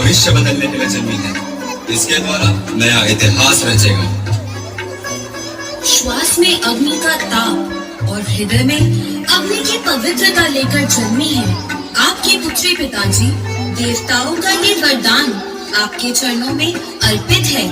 भविष्य बदलने के लिए जन्मी है। इसके द्वारा नया इतिहास रचेगा। श्वास में अग्नि का ताप और हृदय में अग्नि की पवित्रता लेकर जन्मी है आपके पुत्री पिताजी। देवताओं का ये वरदान आपके चरणों में अर्पित है।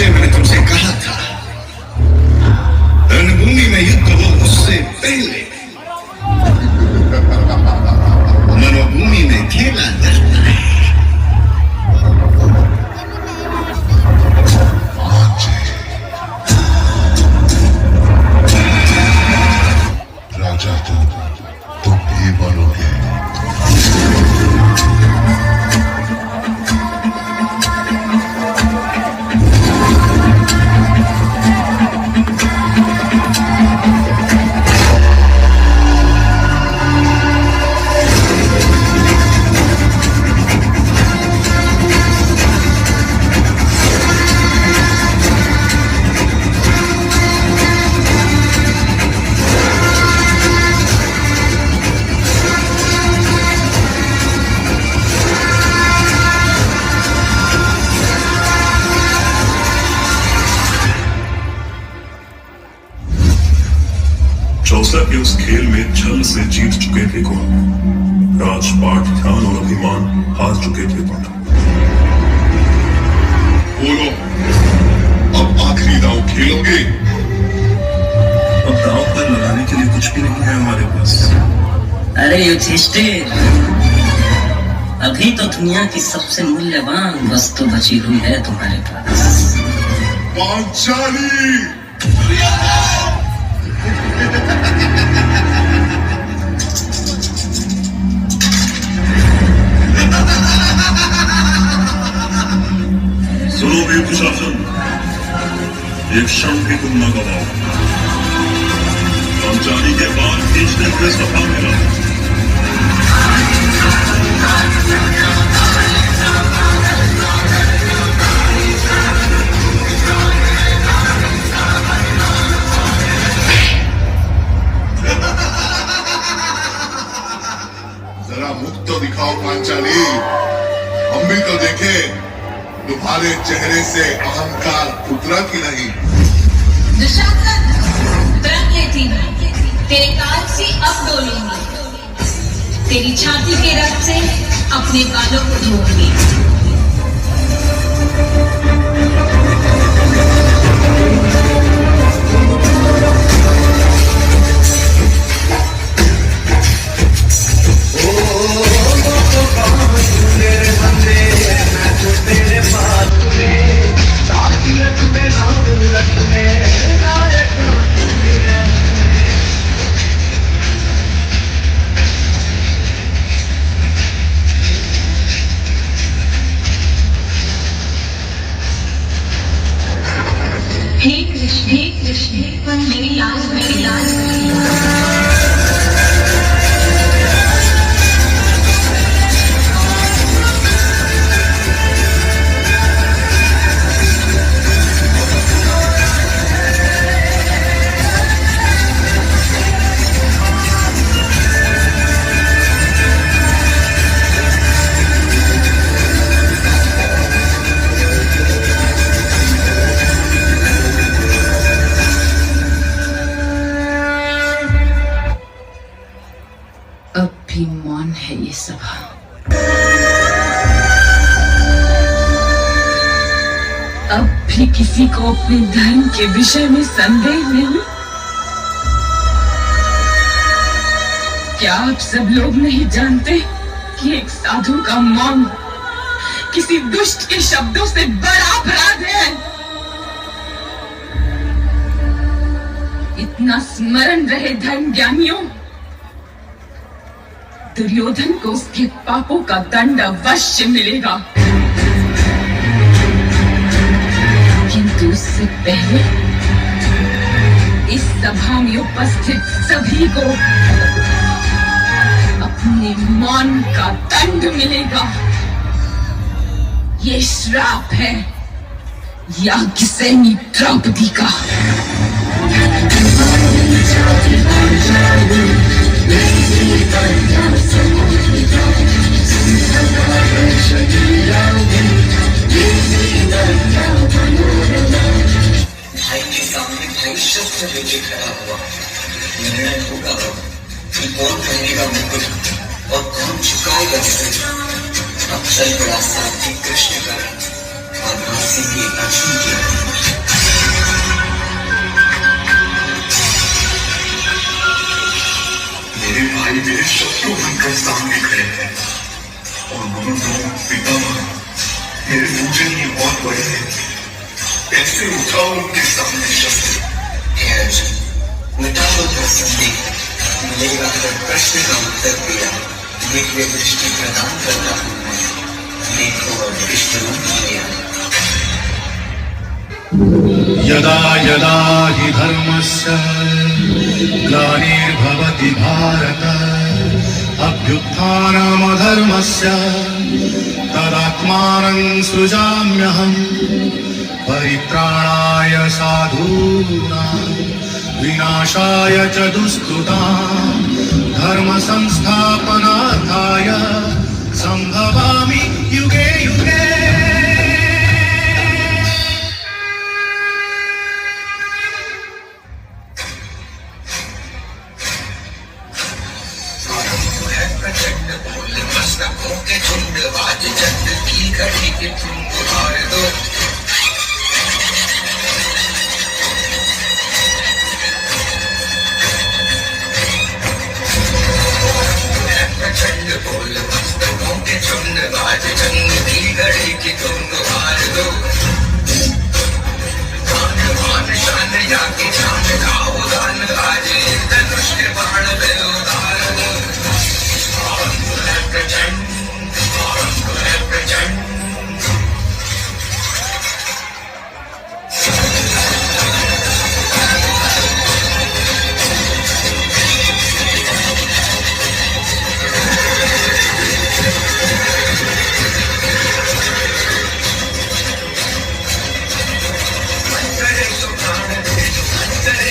मैंने तुमसे कहा था रणभूमि में युद्ध हो उससे पहले मनोभूमि में खेला जाता है। राजा तुम भी बनोगे। चौसा के उस खेल में छल से जीत चुके थे कौन? राजपाट, ध्यान और अभिमान हार चुके थे कौन? बोलो, अब आखिरी दांव खेलोगे? अब दांव पर लगाने के लिए कुछ भी नहीं है हमारे पास। अरे युधिष्ठिर, अभी तो दुनिया की सबसे मूल्यवान वस्तु बची हुई है तुम्हारे पास। पांचाली! सुनो वीर दुशासन, एक क्षण भी तुम न गवाओ। पांचाली के बाल खींचने के सफा मिला। तुम्हारे चेहरे से अहंकार उतरा कि नहीं? दुशासन, व्रत लेती हूँ, तेरे काल से अब डोलूंगी, तेरी छाती के रक्त से अपने बालों को धोऊंगी। हे कृष्ण, मेरी लाज अब भी मौन है ये सभा। अब भी किसी को अपने धर्म के विषय में संदेह नहीं। क्या आप सब लोग नहीं जानते कि एक साधु का मौन किसी दुष्ट के शब्दों से बड़ा अपराध है? इतना स्मरण रहे धर्म ज्ञानियों, दुर्योधन को उसके पापों का दंड अवश्य मिलेगा, किंतु उससे पहले इस सभा में उपस्थित सभी को अपने मौन का दंड मिलेगा। ये श्राप है याज्ञसेनी द्रौपदी का। भाई के सामने भाई शस्त्र लेके खड़ा हुआ, निर्णय होगा कि कौन पहनेगा मुकुट और कौन झुकाएगा सिर। अब चल पड़ा साथी कृष्ण का और भासेंगे अर्जुन के। मेरे भाई मेरे शत्रु बनकर सामने खड़े हैं और दोनों पितामह मेरे पूजनीय बहुत बड़े हैं। कैसे उठाओ उनके सामने शस्त्र? हे अर्जुन, मिटा दो संदेह, मिलेगा अगर प्रश्न का उत्तर दिया। दिव्य दृष्टि प्रदान करता हूँ मैं, देखो और कृष्ण रूप लिया। यदा यदा हि धर्मस्य ग्लानिर्भवति भारत अभ्युत्थानमधर्मस्य तदात्मानं सृजाम्यहम् परित्राणाय साधूनां विनाशाय च दुष्कृतां धर्म संस्थापनार्थाय संभवामि युगे युगे। प्रचंड बोल मस्तकों के झुंड, बाज चंड की घड़ी के तुम गुहार दो। प्रचंड बोल मस्तकों के झुंड, बाज चंड की घड़ी की तुम गुहार दो। मान मान शान या की शान गाओ दान, आज धनुष के बाण में उतार दो। प्रचंड प्रचंड अंतरे सुखान दे, अंतरे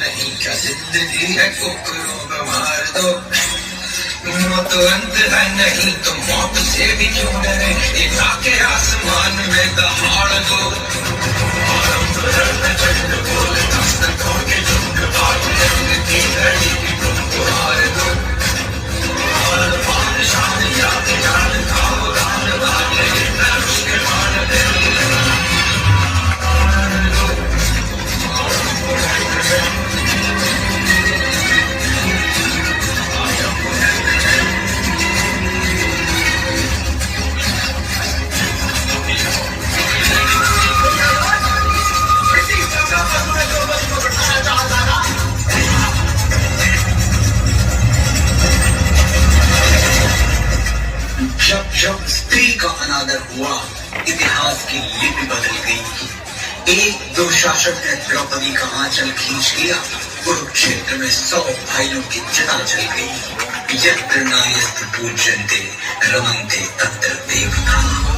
नहीं क्या जिंदगी है कुकरों को मार दो मौत अंत है नहीं तो मौत से भी क्यों डरे इतना के आसमान में दहाड़ दो जब जब स्त्री का अनादर हुआ इतिहास की लिपि बदल गई एक दो शासक ने द्रौपदी का आंचल खींच लिया कुरुक्षेत्र में 100 भाइयों की चिता जल गई यत्र नायस्त्र पूज्यन्ते रमन्ते तत्र देवता